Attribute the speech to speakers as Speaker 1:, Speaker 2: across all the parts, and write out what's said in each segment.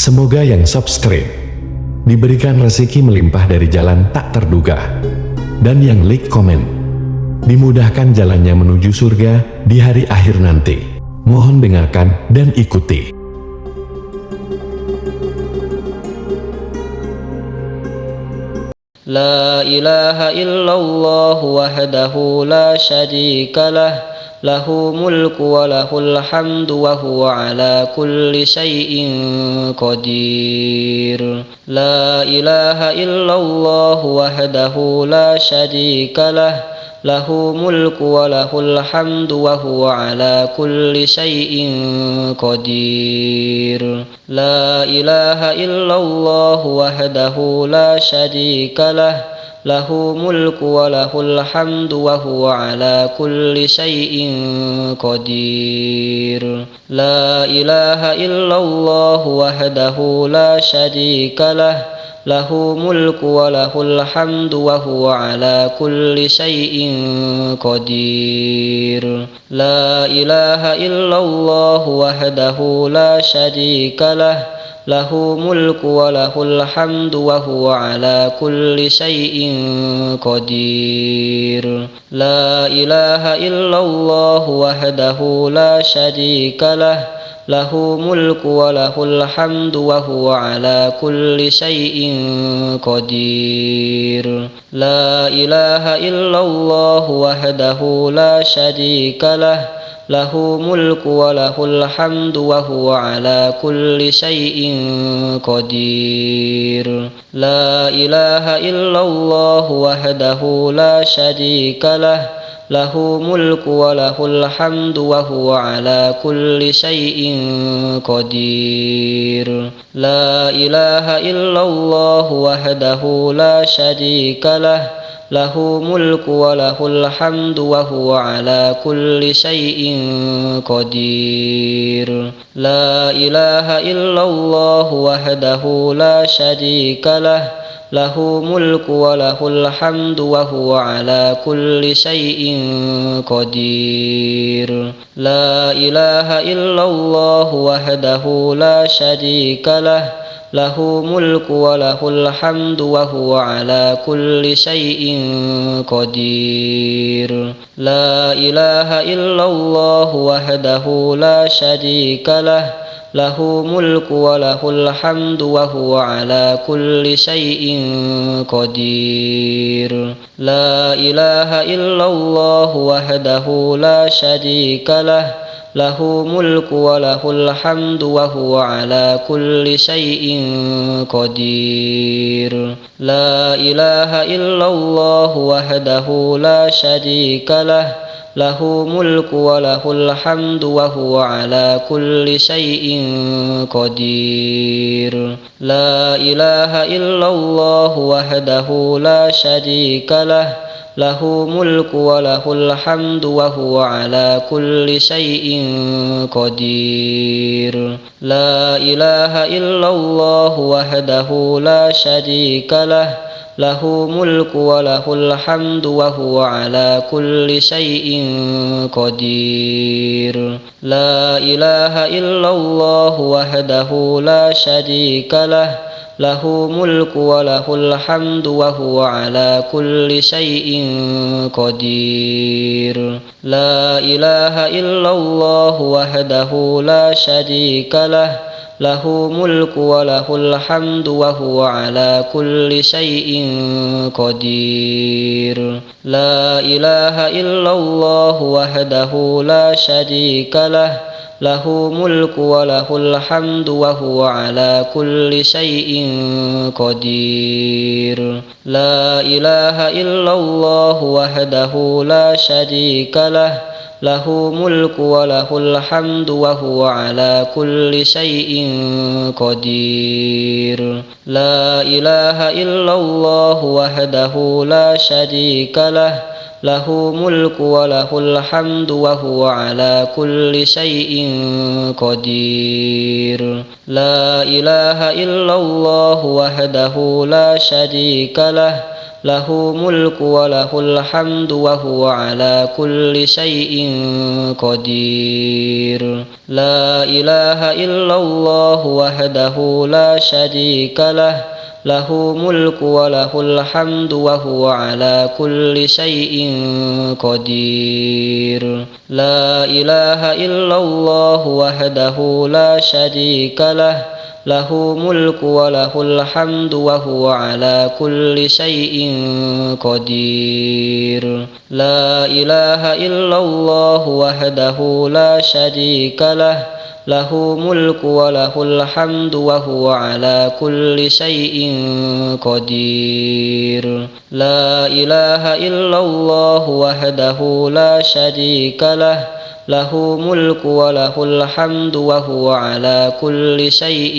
Speaker 1: Semoga yang subscribe diberikan rezeki melimpah dari jalan tak terduga, dan yang like komen dimudahkan jalannya menuju surga di hari akhir nanti. Mohon dengarkan dan ikuti.
Speaker 2: La ilaha illallah wahdahu la syarika lah, lahu mulku wa lahul hamdu wa huwa ala kulli syai'in qadir. La ilaha illallah wahdahu la syarika lah, lahu mulku wa lahul hamdu wa huwa ala kulli syai'in qadir. La ilaha illallah wahdahu la syarika lah, lahu mulku wa lahul hamdu wa huwa ala kulli syai'in qadir. La ilaha illallah wahdahu la syarika lah, lahu mulku wa lahul hamdu wa huwa ala kulli syai'in qadir. La ilaha illallah wahdahu la syarika lah, lahu mulku wa lahul hamdu wa huwa ala kulli syai'in qadir. La ilaha illallah wahdahu la syarika lah, lahu mulku wa lahul hamdu wa huwa ala kulli syai'in qadir. La ilaha illallah wahdahu la syarika lah, lahu mulku wa lahul hamdu wa huwa ala kulli syai'in qadir. La ilaha illallah wahdahu la syarika lah, lahu mulku wa lahul hamdu wa huwa ala kulli syai'in qadir. La ilaha illallah wahdahu la syarika lah, lahu mulku wa lahul hamdu wa huwa ala kulli syai'in qadir. La ilaha illallah wahdahu la syarika lah, lahu mulku wa lahul hamdu wa huwa ala kulli syai'in qadir. La ilaha illallah wahdahu la syarika lah, lahu mulku wa lahul hamdu wa huwa ala kulli syai'in qadir. La ilaha illallah wahdahu la syarika lah, lahu mulku wa lahul hamdu wa huwa ala kulli syai'in qadir. La ilaha illallah wahdahu la syarika lah, lahu mulku wa lahul hamdu wa huwa ala kulli syai'in qadir. La ilaha illallah wahdahu la syarika lah, lahu mulku wa lahul hamdu wa huwa ala kulli syai'in qadir. La ilaha illallah wahdahu la syarika lah, lahu mulku wa lahul hamdu wa huwa ala kulli syai'in qadir. La ilaha illallah wahdahu la syarika lah, lahu mulku wa lahul hamdu wa huwa ala kulli syai'in qadir. La ilaha illallah wahdahu la syarika lah, lahu mulku wa lahul hamdu wa huwa ala kulli syai'in qadir. La ilaha illallah wahdahu la syarika lah, lahu mulku wa lahul hamdu wa huwa ala kulli syai'in qadir. La ilaha illallah wahdahu la syarika lah, lahu mulku wa lahul hamdu wa huwa ala kulli syai'in qadir. La ilaha illallah wahdahu la syarika lah, lahu mulku wa lahul hamdu wa huwa ala kulli syai'in qadir. La ilaha illallah wahdahu la syarika lah, lahu mulku wa lahul hamdu wa huwa ala kulli syai'in qadir. La ilaha illallah wahdahu la syarika lah, له ملك وله الحمد وهو على كل شيء قدير لا إله إلا الله وحده لا شريك له له ملك وله الحمد وهو على كل شيء قدير لا إله إلا الله وحده لا شريك له له ملك وله الحمد وهو على كل شيء قدير لا إله إلا الله وحده لا شريك له له ملك وله الحمد وهو على كل شيء قدير لا إله إلا الله وحده لا شريك له له ملك وله الحمد وهو على كل شيء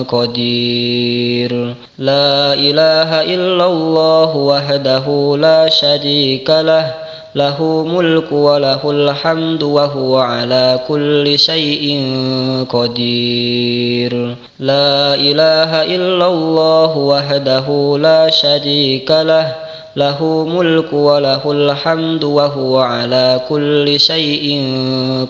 Speaker 2: قدير لا إله إلا الله وحده لا شريك له له ملك وله الحمد وهو على كل شيء قدير لا إله إلا الله وحده لا شريك له له ملك وله الحمد وهو على كل شيء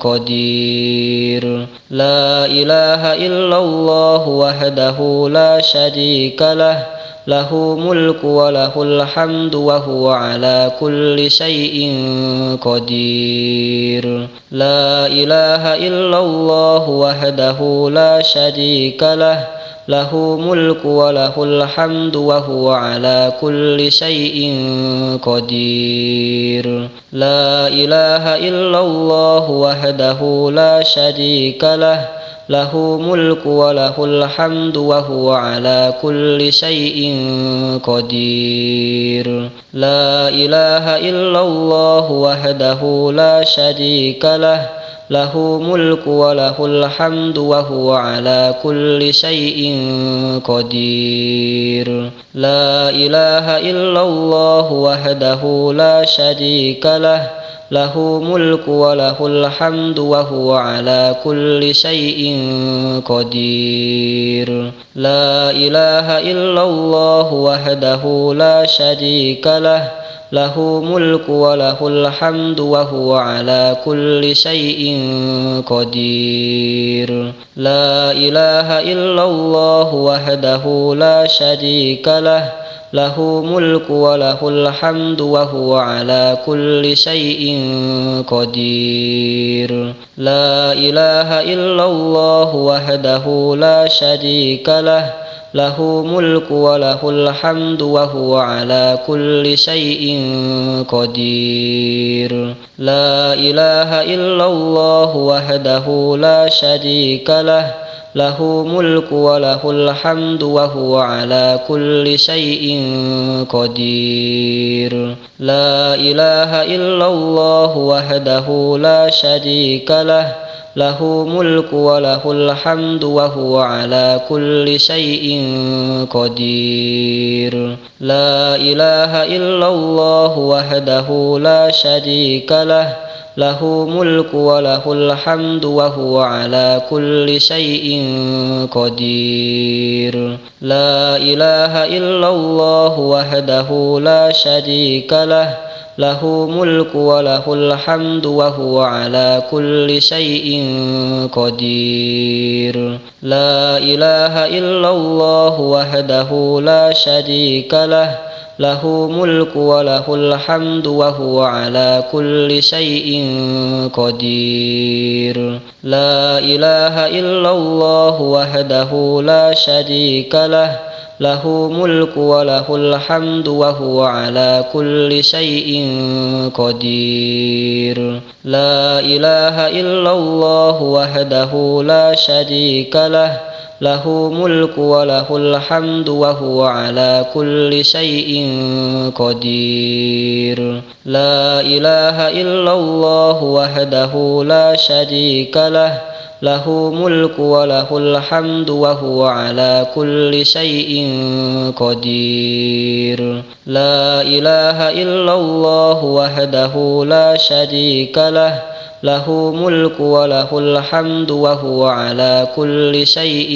Speaker 2: قدير لا إله إلا الله وحده لا شريك له له ملك وله الحمد وهو على كل شيء قدير لا إله إلا الله وحده لا شريك له له ملك وله الحمد وهو على كل شيء قدير لا إله إلا الله وحده لا شريك له له ملك وله الحمد وهو على كل شيء قدير لا إله إلا الله وحده لا شريك له له ملك وله الحمد وهو على كل شيء قدير لا إله إلا الله وحده لا شريك له له ملك وله الحمد وهو على كل شيء قدير لا إله إلا الله وحده لا شريك له له ملك وله الحمد وهو على كل شيء قدير لا إله إلا الله وحده لا شريك له له ملك وله الحمد وهو على كل شيء قدير لا إله إلا الله وحده لا شريك له له ملك وله الحمد وهو على كل شيء قدير لا إله إلا الله وحده لا شريك له له ملك وله الحمد وهو على كل شيء قدير لا إله إلا الله وحده لا شريك له له ملك وله الحمد وهو على كل شيء قدير لا إله إلا الله وحده لا شريك له له ملك وله الحمد وهو على كل شيء قدير لا إله إلا الله وحده لا شريك له له ملك وله الحمد وهو على كل شيء قدير لا إله إلا الله وحده لا شريك له له ملك وله الحمد وهو على كل شيء قدير لا إله إلا الله وحده لا شريك له له ملك وله الحمد وهو على كل شيء قدير لا إله إلا الله وحده لا شريك له له ملك وله الحمد وهو على كل شيء قدير لا إله إلا الله وحده لا شريك له له ملك وله الحمد وهو على كل شيء قدير لا إله إلا الله وحده لا شريك له له ملك وله الحمد وهو على كل شيء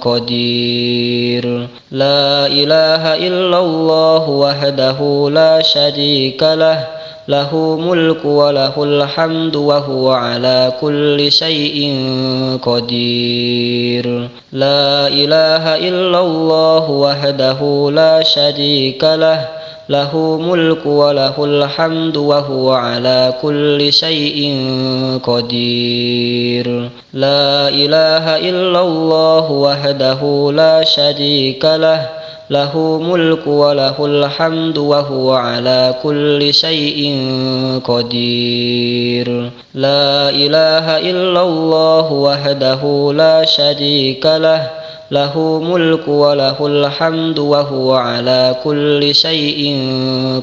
Speaker 2: قدير. لا إله إلا الله وحده لا شريك له له ملك وله الحمد وهو على كل شيء قدير. لا إله إلا الله وحده لا شريك له له ملك وله الحمد وهو على كل شيء قدير. لا إله إلا الله وحده لا شريك له له ملك وله الحمد وهو على كل شيء قدير. لا إله إلا الله وحده لا شريك له له ملك وله الحمد وهو على كل شيء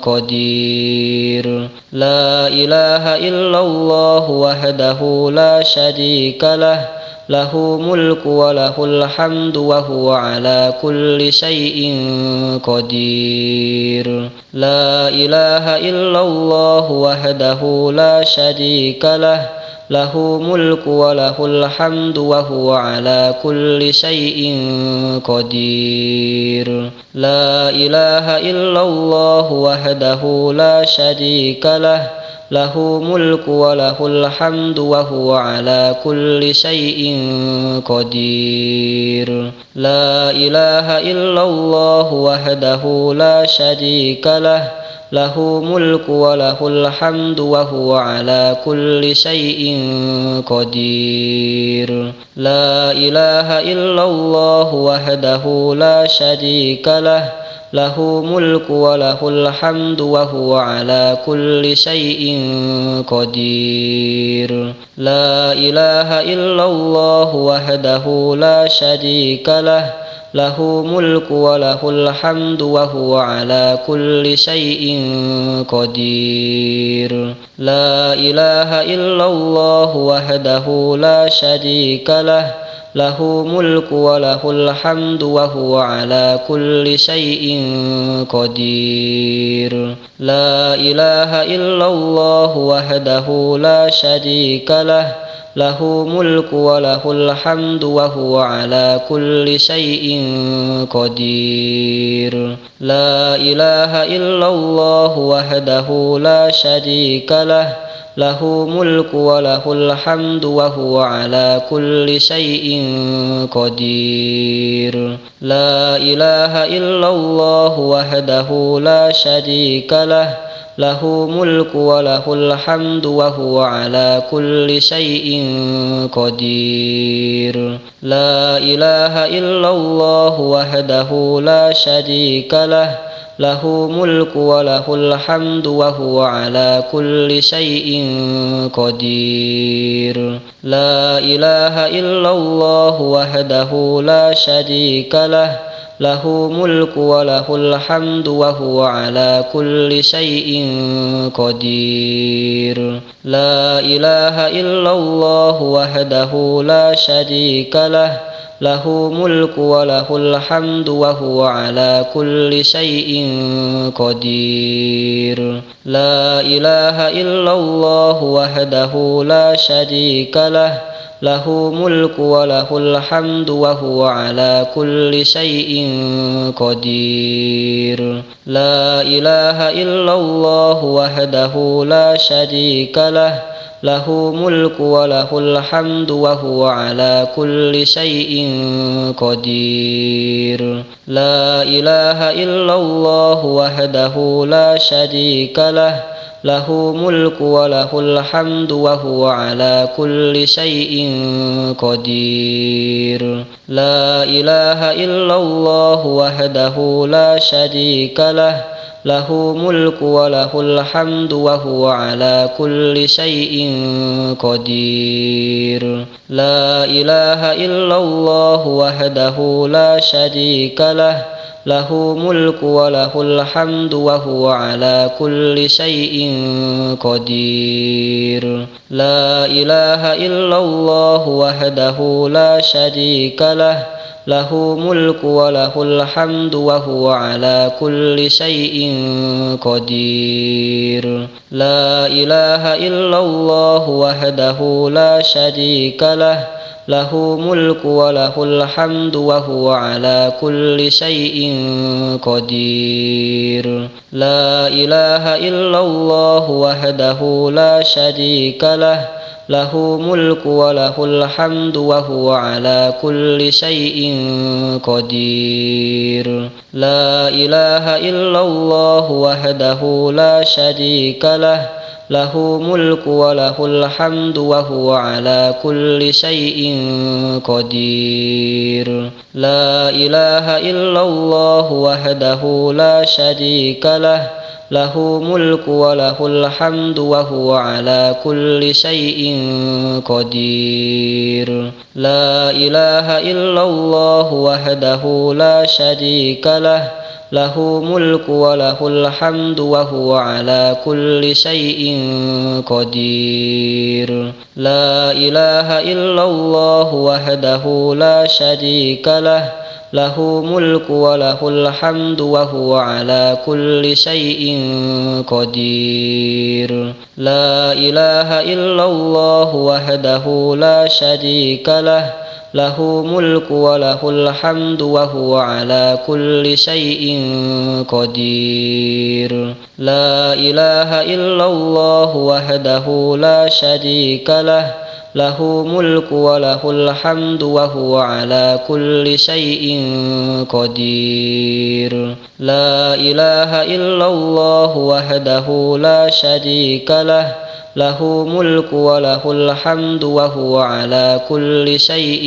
Speaker 2: قدير. لا إله إلا الله وحده لا شريك له له ملك وله الحمد وهو على كل شيء قدير. لا إله إلا الله وحده لا شريك له له ملك وله الحمد وهو على كل شيء قدير. لا إله إلا الله وحده لا شريك له له ملك وله الحمد وهو على كل شيء قدير. لا إله إلا الله وحده لا شريك له له ملك وله الحمد وهو على كل شيء قدير. لا إله إلا الله وحده لا شريك له له ملك وله الحمد وهو على كل شيء قدير. لا إله إلا الله وحده لا شريك له له ملك وله الحمد وهو على كل شيء قدير. لا إله إلا الله وحده لا شريك له له ملك وله الحمد وهو على كل شيء قدير. لا إله إلا الله وحده لا شريك له له ملك وله الحمد وهو على كل شيء قدير. لا إله إلا الله وحده لا شريك له له ملك وله الحمد وهو على كل شيء قدير. لا إله إلا الله وحده لا شريك له له ملك وله الحمد وهو على كل شيء قدير. لا إله إلا الله وحده لا شريك له له ملك وله الحمد وهو على كل شيء قدير. لا إله إلا الله وحده لا شريك له له ملك وله الحمد وهو على كل شيء قدير. لا إله إلا الله وحده لا شريك له له ملك وله الحمد وهو على كل شيء قدير. لا إله إلا الله وحده لا شريك له له ملك وله الحمد وهو على كل شيء قدير. لا إله إلا الله وحده لا شريك له له ملك وله الحمد وهو على كل شيء قدير. لا إله إلا الله وحده لا شريك له له ملك وله الحمد وهو على كل شيء قدير. لا إله إلا الله وحده لا شريك له له ملك وله الحمد وهو على كل شيء قدير. لا إله إلا الله وحده لا شريك له له ملك وله الحمد وهو على كل شيء قدير. لا إله إلا الله وحده لا شريك له له ملك وله الحمد وهو على كل شيء قدير لا إله إلا الله وحده لا شريك له له ملك وله الحمد وهو على كل شيء قدير لا إله إلا الله وحده لا شريك له له ملك وله الحمد وهو على كل شيء قدير لا إله إلا الله وحده لا شريك له له ملك وله الحمد وهو على كل شيء قدير لا إله إلا الله وحده لا شريك له له ملك وله الحمد وهو على كل شيء قدير لا إله إلا الله وحده لا شريك له له ملك وله الحمد وهو على كل شيء قدير لا إله إلا الله وحده لا شريك له له ملك وله الحمد وهو على كل شيء قدير لا إله إلا الله وحده لا شريك له له ملك وله الحمد وهو على كل شيء قدير لا إله إلا الله وحده لا شريك له له ملك وله الحمد وهو على كل شيء قدير لا إله إلا الله وحده لا شريك له له ملك وله الحمد وهو على كل شيء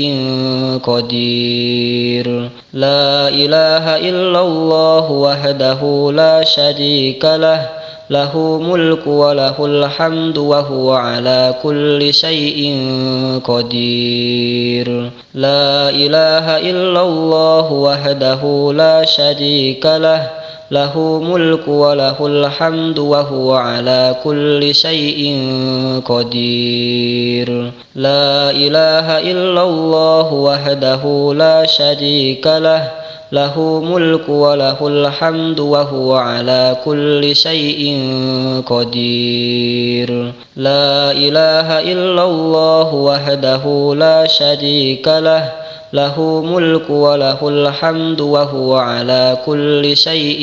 Speaker 2: قدير لا إله إلا الله وحده لا شريك له له ملك وله الحمد وهو على كل شيء قدير لا إله إلا الله وحده لا شريك له له ملك وله الحمد وهو على كل شيء قدير لا إله إلا الله وحده لا شريك له له ملك وله الحمد وهو على كل شيء قدير لا إله إلا الله وحده لا شريك له له ملك وله الحمد وهو على كل شيء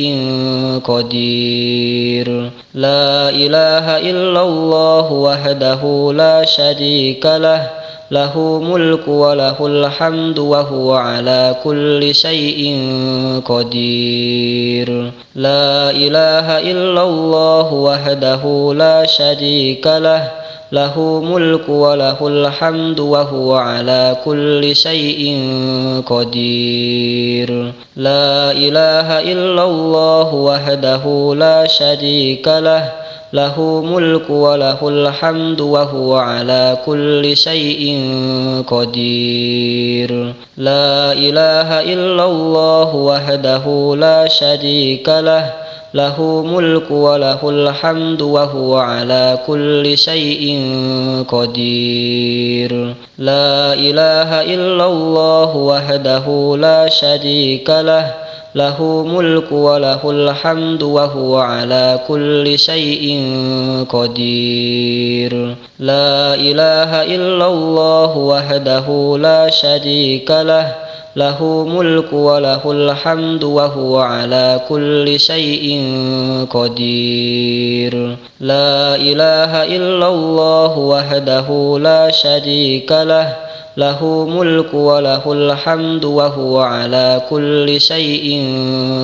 Speaker 2: قدير لا إله إلا الله وحده لا شريك له له ملك وله الحمد وهو على كل شيء قدير لا إله إلا الله وحده لا شريك له له ملك وله الحمد وهو على كل شيء قدير لا إله إلا الله وحده لا شريك له له ملك وله الحمد وهو على كل شيء قدير لا إله إلا الله وحده لا شريك له له ملك وله الحمد وهو على كل شيء قدير لا إله إلا الله وحده لا شريك له له ملك وله الحمد وهو على كل شيء قدير لا إله إلا الله وحده لا شريك له له ملك وله الحمد وهو على كل شيء قدير لا إله إلا الله وحده لا شريك له له ملك وله الحمد وهو على كل شيء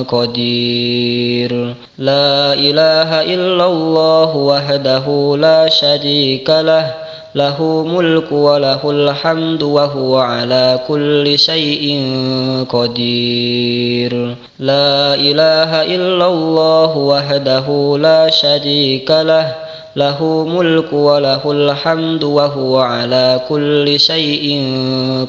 Speaker 2: قدير لا إله إلا الله وحده لا شريك له له ملك وله الحمد وهو على كل شيء قدير لا إله إلا الله وحده لا شريك له له ملك وله الحمد وهو على كل شيء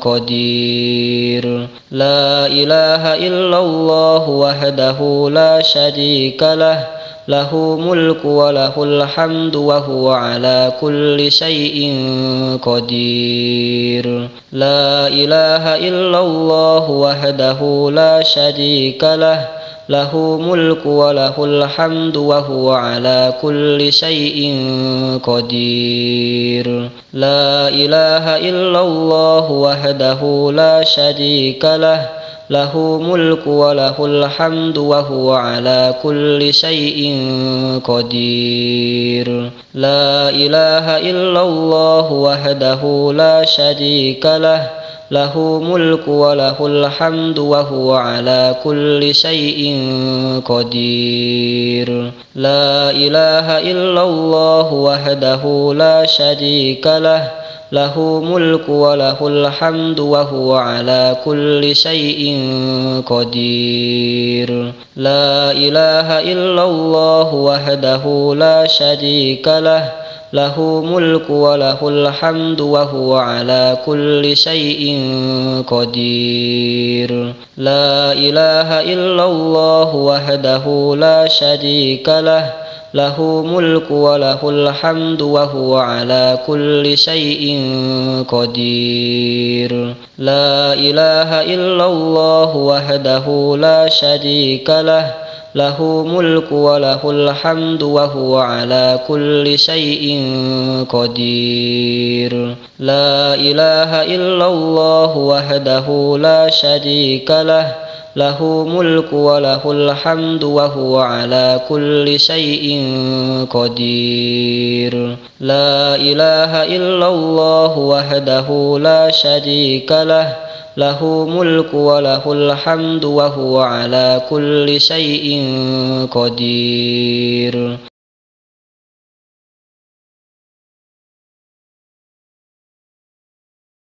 Speaker 2: قدير لا إله إلا الله وحده لا شريك له له ملك وله الحمد وهو على كل شيء قدير لا إله إلا الله وحده لا شريك له له ملك وله الحمد وهو على كل شيء قدير لا إله إلا الله وحده لا شريك له له ملك وله الحمد وهو على كل شيء قدير لا إله إلا الله وحده لا شريك له له ملك وله الحمد وهو على كل شيء قدير لا إله إلا الله وحده لا شريك له له ملك وله الحمد وهو على كل شيء قدير لا إله إلا الله وحده لا شريك له له ملك وله الحمد وهو على كل شيء قدير لا إله إلا الله وحده لا شريك له له ملك وله الحمد وهو على كل شيء قدير لا إله إلا الله وحده لا شريك له له ملك وله الحمد وهو على كل شيء قدير لا إله إلا الله وحده لا شريك له له ملك وله الحمد وهو على كل شيء قدير لا إله إلا الله وحده لا شريك له له ملك وله الحمد وهو على كل شيء قدير